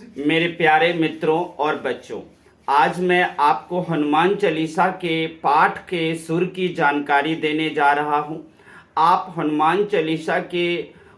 मेरे प्यारे मित्रों और बच्चों, आज मैं आपको हनुमान चालीसा के पाठ के सुर की जानकारी देने जा रहा हूँ। आप हनुमान चालीसा के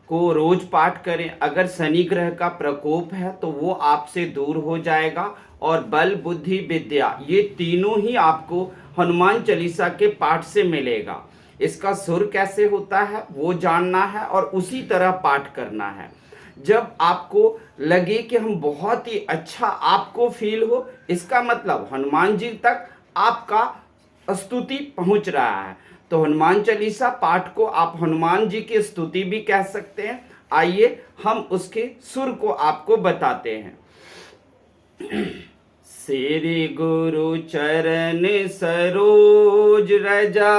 को रोज पाठ करें। अगर शनि ग्रह का प्रकोप है तो वो आपसे दूर हो जाएगा और बल, बुद्धि, विद्या ये तीनों ही आपको हनुमान चालीसा के पाठ से मिलेगा। इसका सुर कैसे होता है वो जानना है और उसी तरह पाठ करना है। जब आपको लगे कि हम बहुत ही अच्छा आपको फील हो, इसका मतलब हनुमान जी तक आपका स्तुति पहुंच रहा है। तो हनुमान चालीसा पाठ को आप हनुमान जी की स्तुति भी कह सकते हैं। आइए हम उसके सुर को आपको बताते हैं। श्री गुरु चरण सरोज रजा,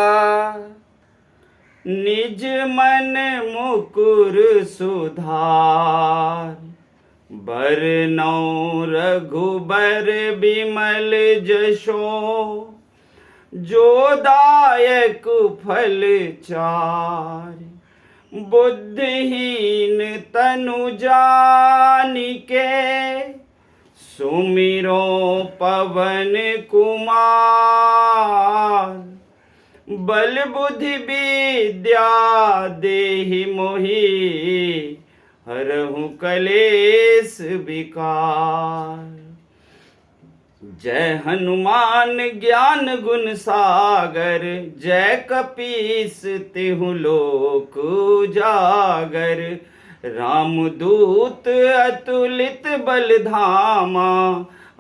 निज मन मुकुर सुधार। बरनौ रघुबर बिमल जशो, जो दायक फल चार। बुद्धिहीन तनु जानिके, सुमिरो पवन कुमार। बल बुद्धि विद्या देहि मोहि, हरहु कलेश विकार। जय हनुमान ज्ञान गुण सागर, जय कपीस तिहु लोक उजागर। रामदूत अतुलित बल धामा,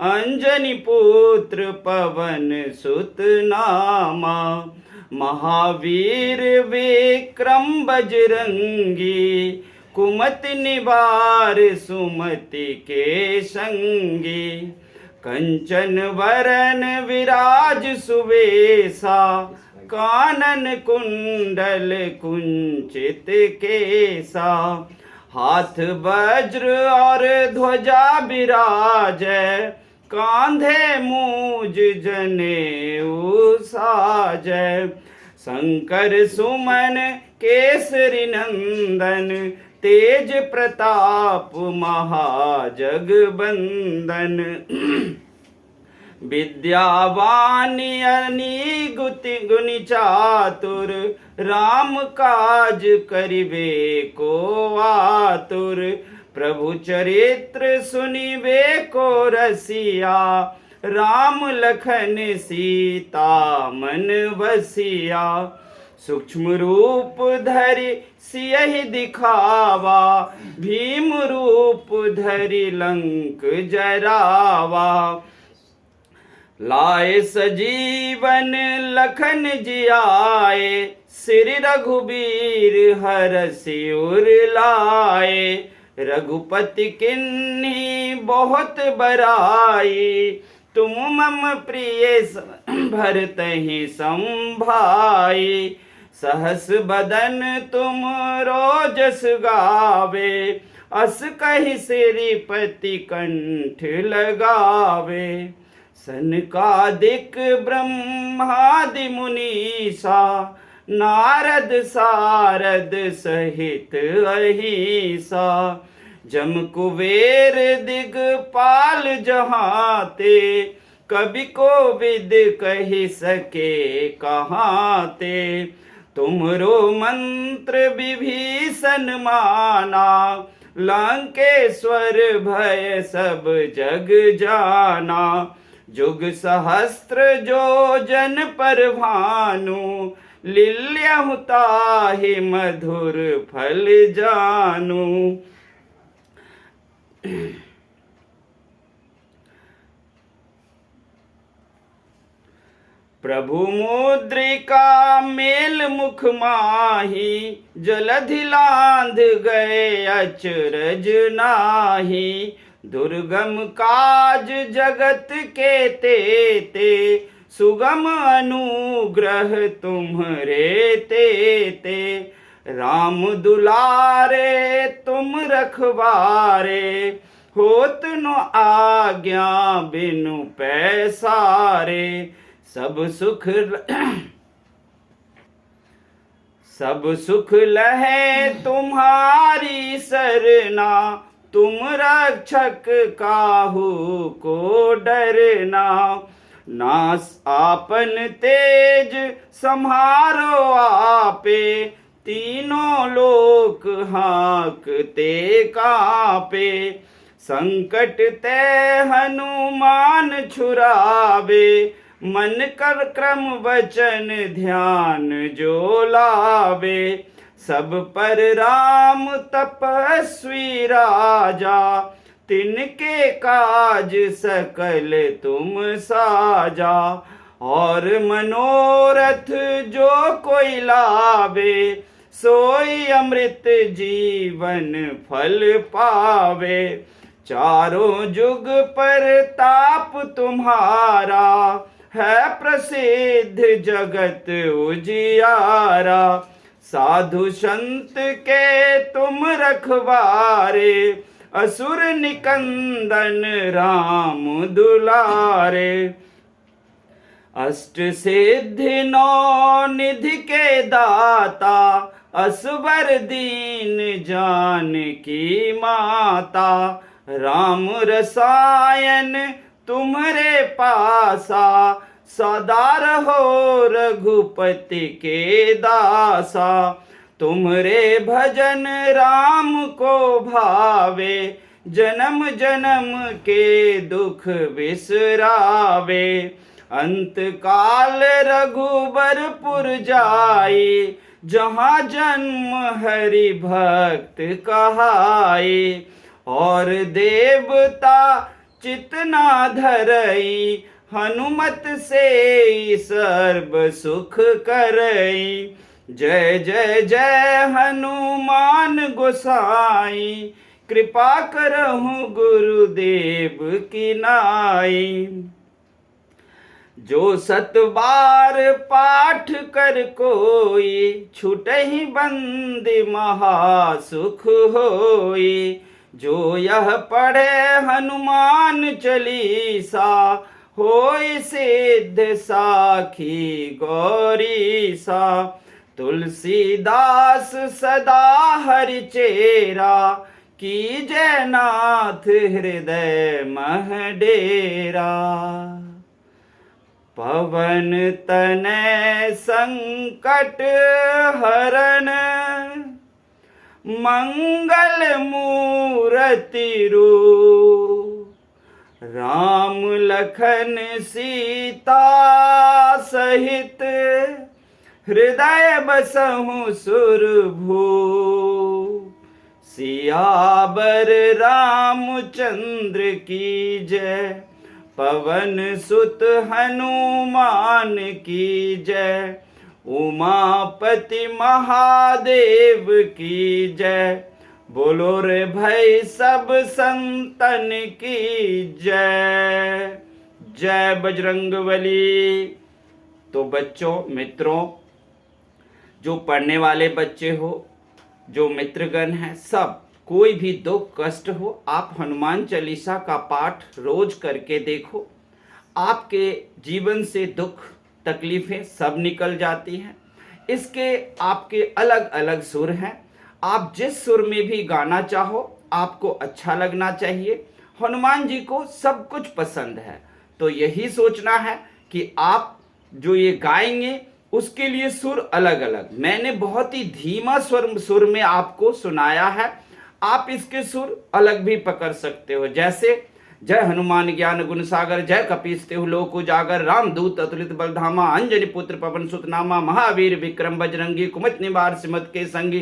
अंजनी पुत्र पवन सुत नामा। महावीर विक्रम बजरंगी, कुमति निवार सुमति के संगी। कंचन वरन विराज सुवेशा, कानन कुंडल कुंचित केसा। हाथ वज्र और ध्वजा विराजै, कांधे मूज जनेऊ साजै। शंकर सुमन केसरी नंदन, तेज प्रताप महाजगबंदन। विद्यावान गुति गुनि चातुर, राम काज करिबे को आतुर। प्रभु चरित्र सुनिबे को रसिया, राम लखन सीता मन बसिया। सूक्ष्म रूप धरि सियहि दिखावा, भीम रूप धरि लंक जरावा। लाए सजीवन लखन जियाए, श्री रघुबीर हरषि उर लाए। रघुपति किन्ही बहुत बड़ाई, तुम मम प्रिय भरतहि संभाई। सहस बदन तुम रोजस गावे, अस कहि श्रीपति कंठ लगावे। सनकादिक ब्रह्मादि मुनीसा, नारद सारद सहित अहिसा। जम कुबेर दिगपाल जहाते, कवि कोविद कहि सके कहाते। तुमरो मंत्र विभीषण माना, लंकेश्वर भय सब जग जाना। जुग सहस्त्र जो जन पर भानु, लील्यहु ताहि मधुर फल जानू। प्रभु मुद्रिका मेल मुख माही, जलधि लांघ गए अचरज नाहि। दुर्गम काज जगत के तेते, सुगम अनुग्रह तुम्हरे तेते। राम दुलारे तुम रखवारे, होत न आज्ञा बिनु पैसारे। सब सुख लहे तुम्हारी सरना, तुम रक्षक काहू को डरना। नास आपन तेज सम्हारो आपे, तीनों लोक हाँकते कांपे। संकट ते हनुमान छुड़ावे, मन कर क्रम वचन ध्यान जो लावे। सब पर राम तपस्वी राजा, तिनके काज सकल तुम साजा। और मनोरथ जो कोई लावे, सोई अमृत जीवन फल पावे। चारों जुग पर ताप तुम्हारा, है प्रसिद्ध जगत उजियारा। साधु संत के तुम रखवारे, असुर निकंदन राम दुलारे। अष्ट सिद्धि नौ निधि के दाता, असवर दीन जानकी माता। राम रसायन तुम्हरे पासा, सदा रहो रघुपति के दासा। तुम्हरे भजन राम को भावे, जन्म जन्म के दुख बिसरावे। अंत काल रघुबरपुर जाई, जहाँ जन्म हरि भक्त कहाई। और देवता चितना धरई, हनुमत से सर्व सुख करई। जय जय जय हनुमान गोसाई, कृपा करहु गुरुदेव की नाई। जो सत बार पाठ कर कोई, छूटहि बंदी महा सुख होई। जो यह पढ़े हनुमान चालीसा, होय सिद्ध साखी गौरीसा। तुलसीदास सदा हरि चेरा, कीजय नाथ हृदय मह डेरा। पवन तनय संकट हरण, मंगल मूरति रूप। राम लखन सीता सहित, हृदय बसहु सुरभूप। सियावर रामचंद्र की जय, पवन सुत हनुमान की जय। उमापति महादेव की जय, बोलो रे भाई सब संतन की जय। जय बजरंगबली। तो बच्चों, मित्रों, जो पढ़ने वाले बच्चे हो, जो मित्रगण हैं, सब कोई भी दुख कष्ट हो, आप हनुमान चालीसा का पाठ रोज करके देखो। आपके जीवन से दुख तकलीफें सब निकल जाती हैं। इसके आपके अलग अलग सुर हैं। आप जिस सुर में भी गाना चाहो, आपको अच्छा लगना चाहिए। हनुमान जी को सब कुछ पसंद है, तो यही सोचना है कि आप जो ये गाएंगे उसके लिए सुर अलग अलग। मैंने बहुत ही धीमा सुर में आपको सुनाया है, आप इसके सुर अलग भी पकड़ सकते हो। जैसे जय हनुमान ज्ञान गुण सागर, जय कपीस तिहु लोक उजागर। रामदूत अतुलित बलधामा, अंजनी पुत्र पवन सुत नामा। महावीर विक्रम बजरंगी, कुमति निवार सिमत के संगी।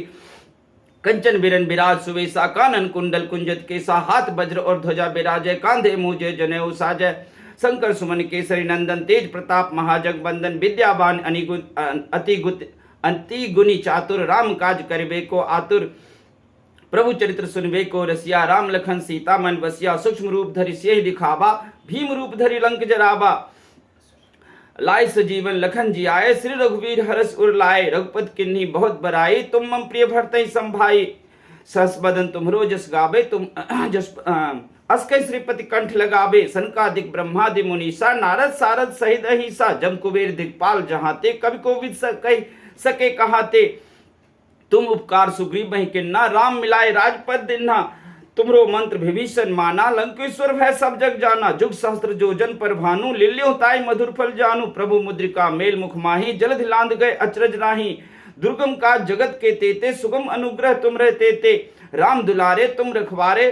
कंचन बिरन विराज सुवेशा, कानन कुंडल कुंजत केसा। हाथ वज्र और ध्वजा विराजय, कांधे मूजे जनेऊ साजय। शंकर सुमन केसरी नंदन, तेज प्रताप महाजगबंदन। विद्यावान अति गुणी चातुर, राम काज करिबे को आतुर। प्रभु चरित्र सुनबे को रसिया, राम लखन सीता मन बसिया। सूक्ष्म रूप धरि सियहि दिखावा, भीम रूप धरि लंक जरावा। लाय सजीवन लखन जी आए, श्री रघुवीर हरष उर लाए। रघुपति किन्ही बहुत बड़ाई, तुम मम प्रिय भरतहि संभाई। सहस बदन तुम्हरो जस गावे, तुम जस अस्कै श्रीपति कंठ लगावे। सनकादिक ब्रह्मादि मुनीसा, नारद सारद सहित अहिसा। जम कुबेर दिक्पाल जहाते, कवि कोविद सके कहाते। तुम उपकार सुग्रीव बहि किन्ना, राम मिलाए राजपद दिन्हा। तुमरो मंत्र विभीषण माना, लंकेश्वर भय सब जग जाना। जुग सहस्त्र जोजन पर भानु, लिल्यो ताई मधुर फल जानू। प्रभु मुद्रिका मेल मुख माही, जलधि लांद गए अचरज नाही। दुर्गम का जगत के तेते, सुगम अनुग्रह तुम रहे तेते। राम दुलारे तुम रखवारे,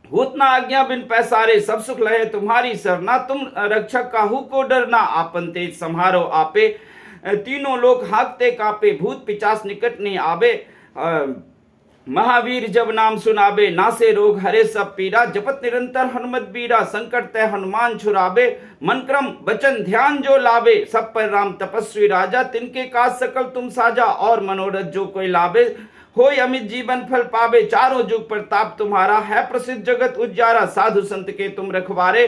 होत ना आज्ञा बिन पैसारे। सब सुख लहे तुम्हारी सरना, तुम रक्षक काहू को डरना। आपन तेज सम्हारो आपे, तीनों लोग हाँकते कापे। भूत पिचास निकट नहीं आवे, महावीर जब नाम सुनाबे। नासे रोग हरे सब पीरा, जपत निरंतर हनुमत बीरा। संकट तय हनुमान छुराबे, मन क्रम वचन ध्यान जो लावे। सब पर राम तपस्वी राजा, तिनके काज सकल तुम साजा। और मनोरथ जो कोई लावे, होय अमित जीवन फल पावे। चारों जुग प्रताप तुम्हारा, है प्रसिद्ध जगत उज्जारा। साधु संत के तुम रखवारे,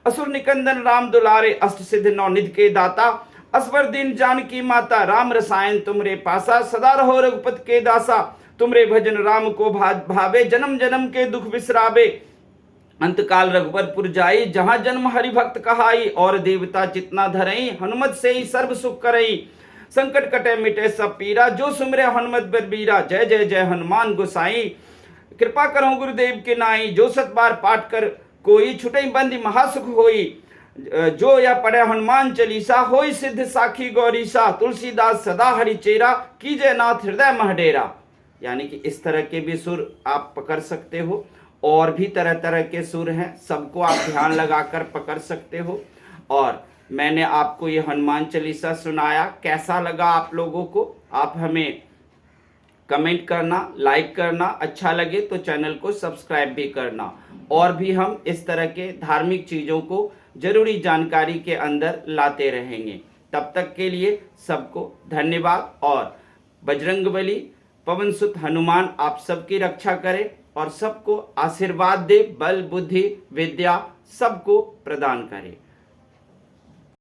असुर निकंदन राम दुलारे। अष्ट सिद्ध नौ निधि के दाता, असवर दीन जानकी माता। राम रसायन तुमरे पासा, सदा रहो रघुपति के दासा। तुमरे भजन राम को भावे, जन्म जन्म के दुख बिसरावे। अंतकाल रघुबरपुर जाई, जहाँ जन्म हरि भक्त कहाई। और देवता जितना धरई, हनुमत से ही सर्व सुख करई। संकट कटे मिटे सब पीरा, जो सुमरे हनुमत बलबीरा। जय जय जय हनुमान गोसाई, कृपा करो गुरुदेव के नाई। जो सत बार पाठ कर कोई, छुटई बंदी महासुख होई। जो यह पढ़े हनुमान चालीसा, होई सिद्ध साखी गौरीसा। तुलसीदास सदा हरि चेरा, कीजय नाथ हृदय महडेरा। यानी कि इस तरह के भी सुर आप पकड़ सकते हो। और भी तरह तरह के सुर हैं, सबको आप ध्यान लगाकर पकड़ सकते हो। और मैंने आपको ये हनुमान चालीसा सुनाया, कैसा लगा आप लोगों को? आप हमें कमेंट करना, लाइक करना, अच्छा लगे तो चैनल को सब्सक्राइब भी करना। और भी हम इस तरह के धार्मिक चीज़ों को जरूरी जानकारी के अंदर लाते रहेंगे। तब तक के लिए सबको धन्यवाद। और बजरंगबली पवन सुत हनुमान आप सबकी रक्षा करे और सबको आशीर्वाद दे, बल बुद्धि विद्या सबको प्रदान करे।